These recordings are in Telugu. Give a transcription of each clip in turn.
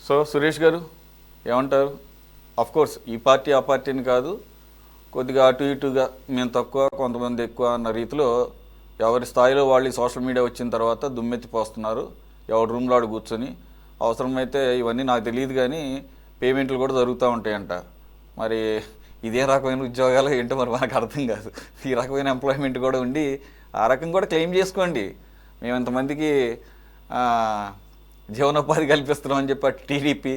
సో సురేష్ గారు ఏమంటారు? కోర్స్ ఈ పార్టీ ఆ పార్టీని కాదు, కొద్దిగా అటు ఇటుగా మేము తక్కువ కొంతమంది ఎక్కువ అన్న రీతిలో ఎవరి స్థాయిలో వాళ్ళు సోషల్ మీడియా వచ్చిన తర్వాత దుమ్మెత్తిపోస్తున్నారు. ఎవరి రూమ్లో ఆడు కూర్చొని అవసరమైతే ఇవన్నీ నాకు తెలియదు కానీ పేమెంట్లు కూడా జరుగుతూ ఉంటాయంట. మరి ఇదే రకమైన ఉద్యోగాలు ఏంటో మరి మనకు అర్థం కాదు. ఈ రకమైన ఎంప్లాయ్మెంట్ కూడా ఉండి ఆ రకం కూడా క్లెయిమ్ చేసుకోండి. మేము ఇంతమందికి జీవనోపాధి కల్పిస్తున్నామని చెప్పి టీడీపీ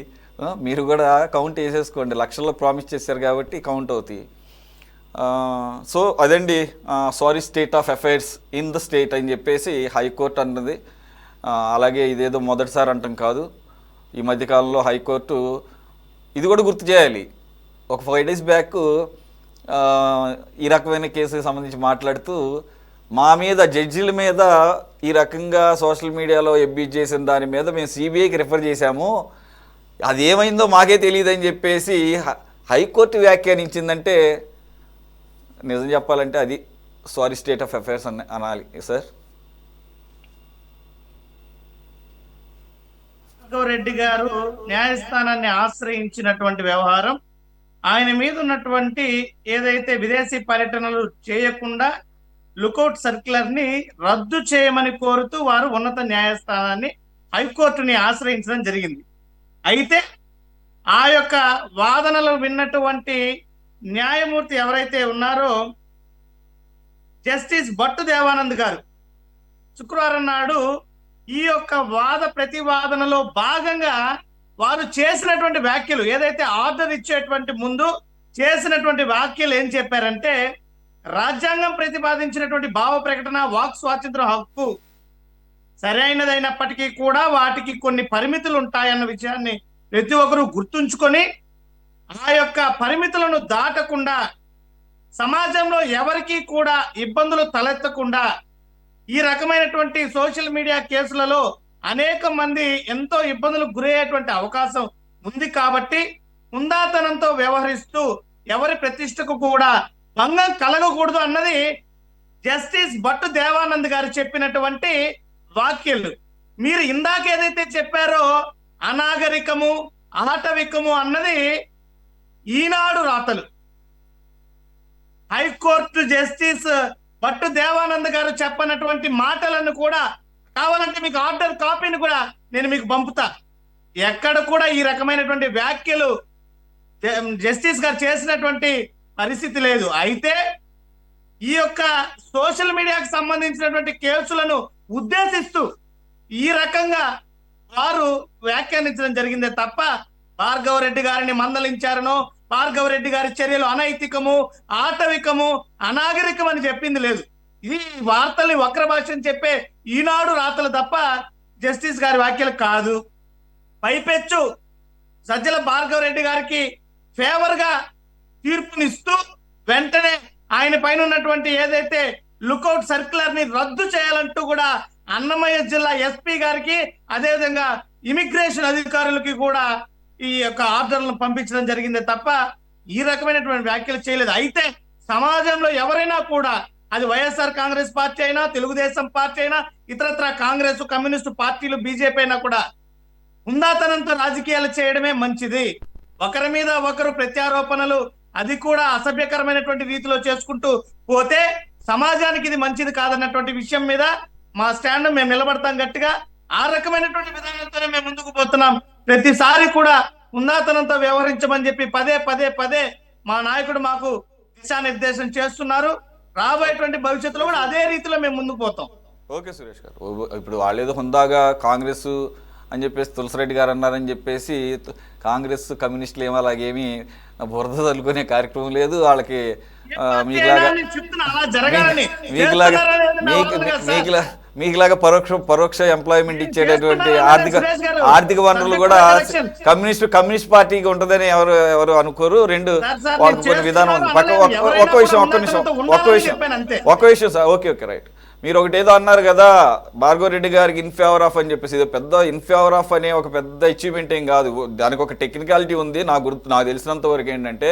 మీరు కూడా కౌంట్ వేసేసుకోండి. లక్షల్లో ప్రామిస్ చేశారు కాబట్టి కౌంట్ అవుతాయి. సో అదండి sorry state of affairs in the state అని చెప్పేసి హైకోర్టు అన్నది. అలాగే ఇదేదో మొదటిసారి అంటాం కాదు. ఈ మధ్యకాలంలో హైకోర్టు ఇది కూడా గుర్తు చేయాలి. ఒక 5 days బ్యాక్ ఈ రకమైన కేసుకి సంబంధించి మాట్లాడుతూ మా మీద జడ్జిల మీద ఈ రకంగా సోషల్ మీడియాలో అబ్యూజ్ చేసిన దాని మీద మేము సిబిఐకి రిఫర్ చేశాము, అది ఏమైందో మాకే తెలియదని చెప్పేసి హైకోర్టు వ్యాఖ్యానించిందంటే నిజం చెప్పాలంటే అది సారీ స్టేట్ ఆఫ్ అఫైర్స్ అనాలి సార్. రెడ్డి గారు న్యాయస్థానాన్ని ఆశ్రయించినటువంటి వ్యవహారం, ఆయన మీద ఉన్నటువంటి ఏదైతే విదేశీ పర్యటనలు చేయకుండా లుకౌట్ సర్క్యులర్ ని రద్దు చేయమని కోరుతూ వారు ఉన్నత న్యాయస్థానాన్ని హైకోర్టుని ఆశ్రయించడం జరిగింది. అయితే ఆ యొక్క వాదనలు విన్నటువంటి న్యాయమూర్తి ఎవరైతే ఉన్నారో జస్టిస్ భట్టు దేవానంద్ గారు శుక్రవారం నాడు ఈ యొక్క వాద ప్రతివాదనలో భాగంగా వారు చేసినటువంటి వ్యాఖ్యలు, ఏదైతే ఆర్డర్ ఇచ్చేటువంటి ముందు చేసినటువంటి వ్యాఖ్యలు ఏం చెప్పారంటే, రాజ్యాంగం ప్రతిపాదించినటువంటి భావ ప్రకటన వాక్ స్వాతంత్ర హక్కు సరైనదైనప్పటికీ కూడా వాటికి కొన్ని పరిమితులు ఉంటాయన్న విషయాన్ని ప్రతి ఒక్కరూ గుర్తుంచుకొని ఆ యొక్క పరిమితులను దాటకుండా సమాజంలో ఎవరికి కూడా ఇబ్బందులు తలెత్తకుండా ఈ రకమైనటువంటి సోషల్ మీడియా కేసులలో అనేక మంది ఎంతో ఇబ్బందులకు గురయ్యేటువంటి అవకాశం ఉంది కాబట్టి హుందాతనంతో వ్యవహరిస్తూ ఎవరి ప్రతిష్టకు కూడా భంగం కలగకూడదు అన్నది జస్టిస్ భట్టు దేవానంద్ గారు చెప్పినటువంటి వాక్యాలు. మీరు ఇందాక ఏదైతే చెప్పారో అనాగరికము ఆటవికము అన్నది ఈనాడు రాతలు. హైకోర్టు జస్టిస్ భట్టు దేవానంద్ గారు చెప్పనటువంటి మాటలను కూడా కావాలంటే మీకు ఆర్డర్ కాపీని కూడా నేను మీకు పంపుతా. ఎక్కడ కూడా ఈ రకమైనటువంటి వ్యాఖ్యలు జస్టిస్ గారు చేసినటువంటి పరిస్థితి లేదు. అయితే ఈ యొక్క సోషల్ మీడియాకు సంబంధించినటువంటి కేసులను ఉద్దేశిస్తూ ఈ రకంగా వారు వ్యాఖ్యానించడం జరిగిందే తప్ప భార్గవ రెడ్డి గారిని మందలించారనో భార్గవ రెడ్డి గారి చర్యలు అనైతికము ఆటవికము అనాగరికం అని చెప్పింది లేదు. ఇది వార్తల్ని వక్ర భాషని చెప్పే ఈనాడు రాతలు తప్ప జస్టిస్ గారి వ్యాఖ్యలు కాదు. పైపెచ్చు సజ్జల భార్గవ రెడ్డి గారికి ఫేవర్ గా తీర్పునిస్తూ వెంటనే ఆయన పైన ఉన్నటువంటి ఏదైతే లుకౌట్ సర్క్యులర్ ని రద్దు చేయాలంటూ కూడా అన్నమయ్య జిల్లా ఎస్పీ గారికి అదేవిధంగా ఇమిగ్రేషన్ అధికారులకి కూడా ఈ యొక్క ఆర్డర్లను పంపించడం జరిగిందే తప్ప ఈ రకమైనటువంటి వ్యాఖ్యలు చేయలేదు. అయితే సమాజంలో ఎవరైనా కూడా అది వైఎస్ఆర్ కాంగ్రెస్ పార్టీ అయినా తెలుగుదేశం పార్టీ అయినా ఇతరత్ర కాంగ్రెస్ కమ్యూనిస్టు పార్టీలు బీజేపీ అయినా కూడా హుందాతనంతో రాజకీయాలు చేయడమే మంచిది. ఒకరి మీద ఒకరు ప్రత్యారోపణలు అది కూడా అసభ్యకరమైనటువంటి రీతిలో చేసుకుంటూ పోతే సమాజానికి ఇది మంచిది కాదన్నటువంటి విషయం మీద మా స్టాండ్ మేము నిలబడతాం గట్టిగా. ఆ రకమైనటువంటి విధానంతోనే మేము ముందుకు పోతున్నాం. ప్రతిసారి కూడా హుందాతనంతో వ్యవహరించమని చెప్పి పదే మా నాయకుడు మాకు దిశానిర్దేశం చేస్తున్నారు. రాబోయేటువంటి భవిష్యత్తులో కూడా అదే రీతిలో మేము ముందుకు పోతాం. ఓకే సురేష్ గారు, ఇప్పుడు వాళ్ళేదో హుందాగా కాంగ్రెస్ అని చెప్పేసి తులసిరెడ్డి గారు అన్నారని చెప్పేసి కాంగ్రెస్ కమ్యూనిస్టులు ఏమో అలాగేమి బురద చల్లుకునే కార్యక్రమం లేదు. వాళ్ళకి మీకులాగా పరోక్ష ఎంప్లాయ్మెంట్ ఇచ్చేటటువంటి ఆర్థిక వనరులు కూడా కమ్యూనిస్ట్ పార్టీకి ఉంటుందని ఎవరు అనుకోరు. రెండు వాళ్ళకి కొన్ని విధానం ఉంది. ఒక్క విషయం సార్. Okay right. మీరు ఒకటేదో అన్నారు కదా భార్గవ రెడ్డి గారికి ఇన్ ఫేవర్ ఆఫ్ అని చెప్పేసి. ఇది పెద్ద ఇన్ ఫేవర్ ఆఫ్ అనే ఒక పెద్ద అచీవ్మెంట్ ఏం కాదు. దానికి ఒక టెక్నికాలిటీ ఉంది. నాకు తెలిసినంత వరకు ఏంటంటే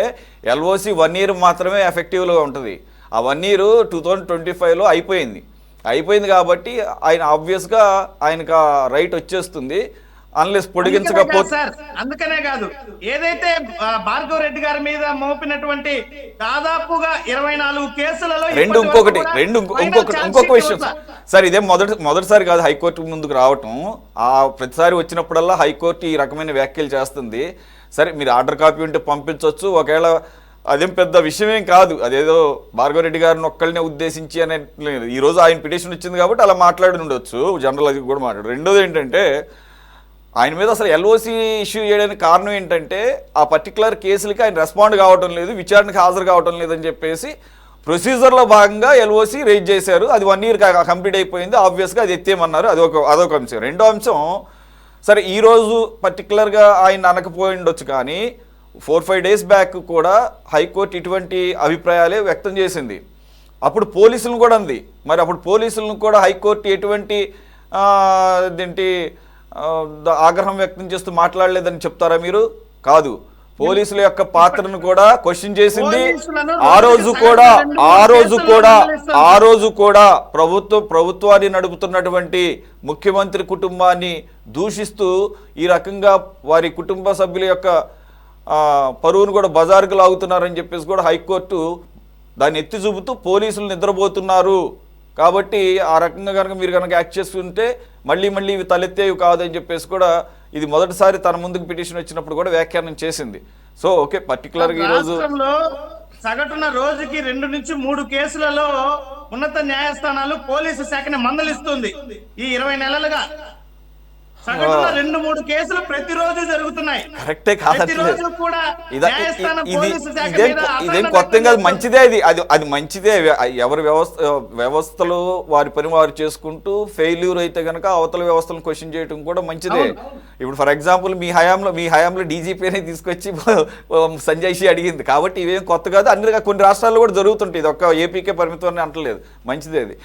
LOC 1 year మాత్రమే ఎఫెక్టివ్గా ఉంటుంది. ఆ 1 year 2025లో అయిపోయింది కాబట్టి ఆయన ఆబ్వియస్గా ఆయనకు రైట్ వచ్చేస్తుంది. అన్లెస్ అందుకనే పొడిగించకపోతే కాదు సార్, అందుకనే కాదు, ఏదైతే భార్గవ్ రెడ్డి గారి మీద మోపినటువంటి దాదాపుగా 24 కేసులలో రెండు ఇప్పటి వరకు ఇంకొకటి కూడా రెండు final ఇంకొక charge ఇంకొక sheet విషయం ఇవ్వట్లా. సార్, ఇదే మొదటిసారి కాదు హైకోర్టు ముందుకు రావటం. ఆ ప్రతిసారి వచ్చినప్పుడల్లా హైకోర్టు ఈ రకమైన వ్యాఖ్యలు చేస్తుంది. సరే, మీరు ఆర్డర్ కాపీ ఉంటే పంపించవచ్చు, ఒకవేళ అదేం పెద్ద విషయమేం కాదు, అదేదో భార్గవ రెడ్డి గారిని ఒక్కళ్ళనే ఉద్దేశించి అనే లేదు. ఈరోజు ఆయన పిటిషన్ వచ్చింది కాబట్టి అలా మాట్లాడి ఉండొచ్చు, జనరల్ అది కూడా మాట్లాడు. రెండోది ఏంటంటే, ఆయన మీద అసలు ఎల్ఓసి ఇష్యూ చేయడానికి కారణం ఏంటంటే ఆ పర్టికులర్ కేసులకి ఆయన రెస్పాండ్ కావటం లేదు, విచారణకు హాజరు కావటం లేదని చెప్పేసి ప్రొసీజర్లో భాగంగా ఎల్ఓసి రేజ్ చేశారు. అది 1 year కంప్లీట్ అయిపోయింది, ఆబ్వియస్గా అది ఎత్తేయమన్నారు. అదొక అంశం. రెండో అంశం, సరే ఈరోజు పర్టికులర్గా ఆయన అనకపోయి ఉండొచ్చు, కానీ 4-5 days బ్యాక్ కూడా హైకోర్టు ఇటువంటి అభిప్రాయాలే వ్యక్తం చేసింది. అప్పుడు పోలీసులను కూడా అంది. మరి అప్పుడు పోలీసులను కూడా హైకోర్టు ఎటువంటి ఏంటి ఆగ్రహం వ్యక్తం చేస్తూ మాట్లాడలేదని చెప్తారా మీరు? కాదు, పోలీసుల యొక్క పాత్రను కూడా క్వశ్చన్ చేసింది. ఆ రోజు కూడా ప్రభుత్వాన్ని నడుపుతున్నటువంటి ముఖ్యమంత్రి కుటుంబాన్ని దూషిస్తూ ఈ రకంగా వారి కుటుంబ సభ్యుల యొక్క పరువును కూడా బజారుకు లాగుతున్నారని చెప్పేసి కూడా హైకోర్టు దాన్ని ఎత్తి చూపుతూ పోలీసులు నిద్రపోతున్నారు కాబట్టి ఆ రకంగా కనుక మీరు కనుక యాక్ట్ చేస్తుంటే మళ్ళీ ఇవి తలెత్తేవి కాదని చెప్పేసి కూడా ఇది మొదటిసారి తన ముందుకు పిటిషన్ వచ్చినప్పుడు కూడా వ్యాఖ్యానం చేసింది. సో ఓకే, పర్టికులర్గా ఈరోజు రాష్ట్రంలో సగటున రోజుకి 2 నుంచి 3 కేసులలో ఉన్నత న్యాయస్థానాలు పోలీసు శాఖని మందలిస్తుంది. ఈ 20 నెలలుగా సగటున 2-3 కేసులు ప్రతిరోజు జరుగుతున్నాయి. కరెక్టే కాదట్లేదు, ప్రతిరోజు కూడా న్యాయస్థానం పోలీసు శాఖ మీద ఇదేం కొత్త కాదు, మంచిదే. అది మంచిదే. ఎవరి వ్యవస్థలు వారి పని వారు చేసుకుంటూ ఫెయిల్యూర్ అయితే కనుక అవతల వ్యవస్థలను క్వశ్చన్ చేయడం కూడా మంచిదే. ఇప్పుడు ఫర్ ఎగ్జాంపుల్ మీ హయాంలో డీజీపీని తీసుకొచ్చి సంజయ్ షి అడిగింది కాబట్టి ఇవేం కొత్త కాదు. అన్ని కొన్ని రాష్ట్రాల్లో కూడా జరుగుతుంటాయి, ఇది ఒక్క ఏపీకే పరిమితం అని అంటలేదు. మంచిదే అది.